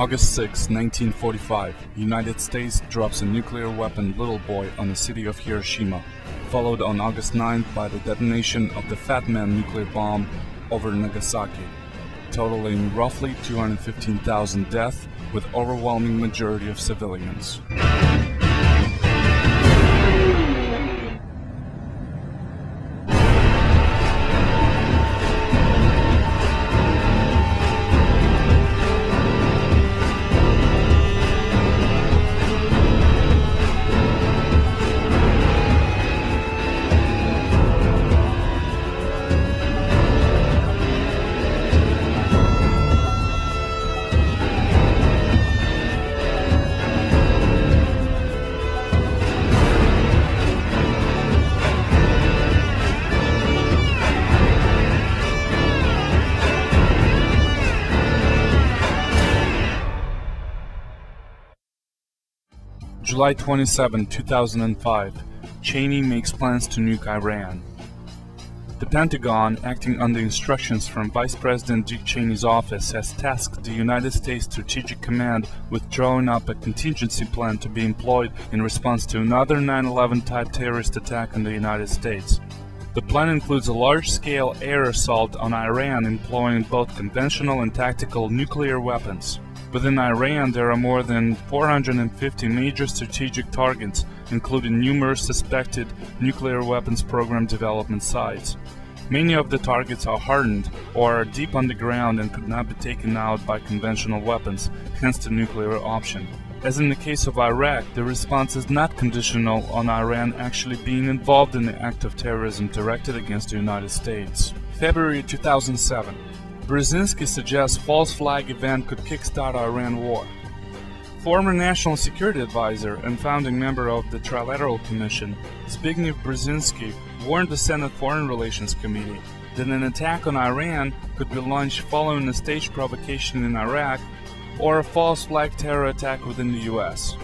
August 6, 1945, United States drops a nuclear weapon Little Boy on the city of Hiroshima, followed on August 9 by the detonation of the Fat Man nuclear bomb over Nagasaki, totaling roughly 215,000 deaths, with overwhelming majority of civilians. July 27, 2005, Cheney makes plans to nuke Iran. The Pentagon, acting under instructions from Vice President Dick Cheney's office, has tasked the United States Strategic Command with drawing up a contingency plan to be employed in response to another 9/11-type terrorist attack on the United States. The plan includes a large-scale air assault on Iran employing both conventional and tactical nuclear weapons. Within Iran, there are more than 450 major strategic targets, including numerous suspected nuclear weapons program development sites. Many of the targets are hardened or are deep underground and could not be taken out by conventional weapons, hence the nuclear option. As in the case of Iraq, the response is not conditional on Iran actually being involved in the act of terrorism directed against the United States. February 2007. Brzezinski suggests false flag event could kickstart Iran war. Former National Security Advisor and founding member of the Trilateral Commission, Zbigniew Brzezinski, warned the Senate Foreign Relations Committee that an attack on Iran could be launched following a staged provocation in Iraq or a false flag terror attack within the US.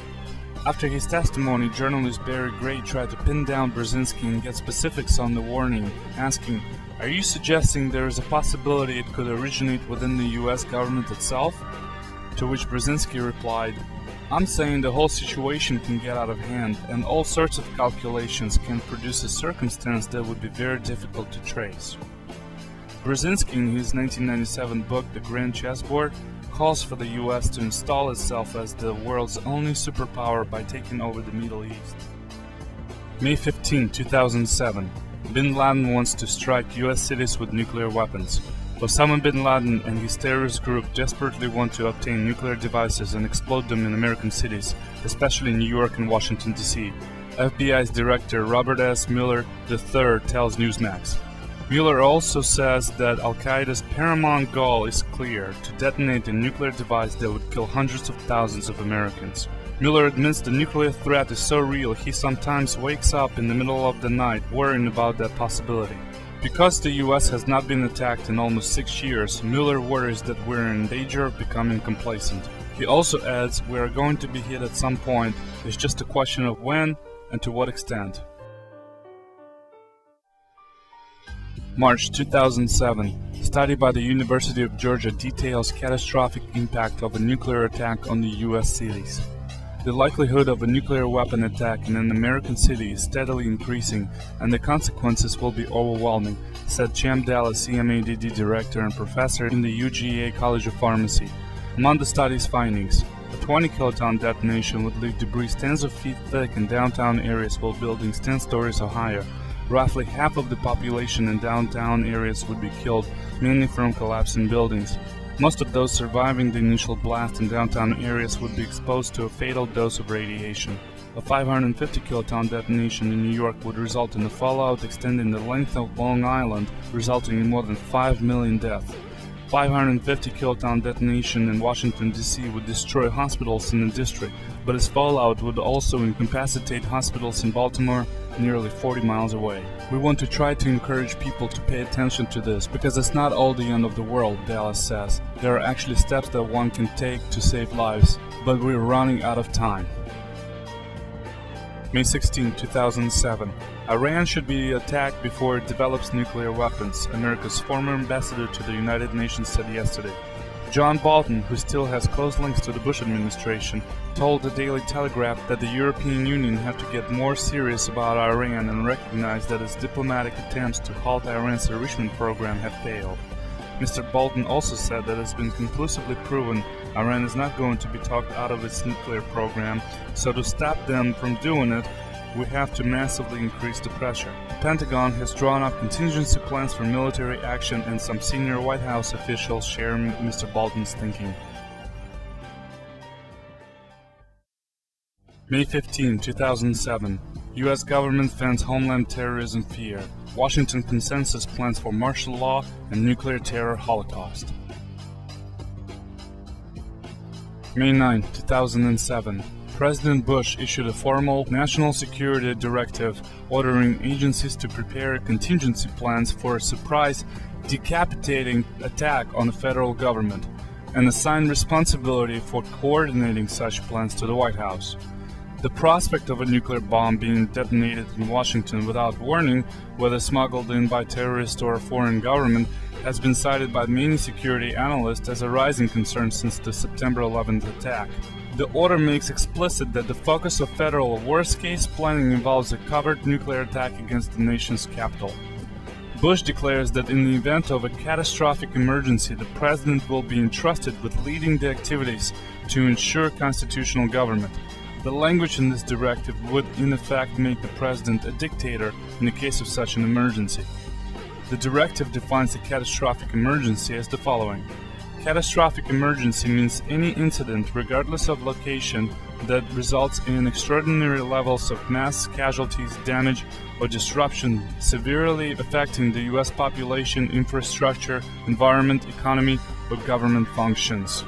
After his testimony, journalist Barry Gray tried to pin down Brzezinski and get specifics on the warning, asking, "Are you suggesting there is a possibility it could originate within the US government itself?" To which Brzezinski replied, "I'm saying the whole situation can get out of hand, and all sorts of calculations can produce a circumstance that would be very difficult to trace." Brzezinski, in his 1997 book The Grand Chessboard, calls for the US to install itself as the world's only superpower by taking over the Middle East. May 15, 2007. Bin Laden wants to strike US cities with nuclear weapons. Osama bin Laden and his terrorist group desperately want to obtain nuclear devices and explode them in American cities, especially New York and Washington, D.C. FBI's Director Robert S. Mueller III tells Newsmax. Mueller also says that Al-Qaeda's paramount goal is clear: to detonate a nuclear device that would kill hundreds of thousands of Americans. Mueller admits the nuclear threat is so real he sometimes wakes up in the middle of the night worrying about that possibility. Because the US has not been attacked in almost 6 years, Mueller worries that we're in danger of becoming complacent. He also adds, "We are going to be hit at some point, it's just a question of when and to what extent." March 2007. Study by the University of Georgia details catastrophic impact of a nuclear attack on the US cities. The likelihood of a nuclear weapon attack in an American city is steadily increasing, and the consequences will be overwhelming, said CIAda, CIAda director and professor in the UGA College of Pharmacy. Among the study's findings, a 20-kiloton detonation would leave debris tens of feet thick in downtown areas while buildings 10 stories or higher. Roughly half of the population in downtown areas would be killed, mainly from collapsing buildings. Most of those surviving the initial blast in downtown areas would be exposed to a fatal dose of radiation. A 550-kiloton detonation in New York would result in the fallout extending the length of Long Island, resulting in more than 5 million deaths. 550-kiloton detonation in Washington, D.C. would destroy hospitals in the district, but its fallout would also incapacitate hospitals in Baltimore, nearly 40 miles away. We want to try to encourage people to pay attention to this, because it's not all the end of the world, Dallas says. There are actually steps that one can take to save lives, but we're running out of time. May 16, 2007. Iran should be attacked before it develops nuclear weapons, America's former ambassador to the United Nations said yesterday. John Bolton, who still has close links to the Bush administration, told the Daily Telegraph that the European Union had to get more serious about Iran and recognize that its diplomatic attempts to halt Iran's enrichment program have failed. Mr. Bolton also said that it's been conclusively proven Iran is not going to be talked out of its nuclear program, so to stop them from doing it, we have to massively increase the pressure. The Pentagon has drawn up contingency plans for military action, and some senior White House officials share Mr. Bolton's thinking. May 15, 2007. U.S. government fends Homeland terrorism fear. Washington consensus plans for martial law and nuclear terror holocaust. May 9, 2007. President Bush issued a formal national security directive ordering agencies to prepare contingency plans for a surprise, decapitating attack on the federal government, and assigned responsibility for coordinating such plans to the White House. The prospect of a nuclear bomb being detonated in Washington without warning, whether smuggled in by terrorists or a foreign government, has been cited by many security analysts as a rising concern since the September 11th attack. The order makes explicit that the focus of federal worst-case planning involves a covert nuclear attack against the nation's capital. Bush declares that in the event of a catastrophic emergency, the president will be entrusted with leading the activities to ensure constitutional government. The language in this directive would in effect make the president a dictator in the case of such an emergency. The directive defines a catastrophic emergency as the following. Catastrophic emergency means any incident, regardless of location, that results in extraordinary levels of mass casualties, damage, or disruption severely affecting the U.S. population, infrastructure, environment, economy, or government functions.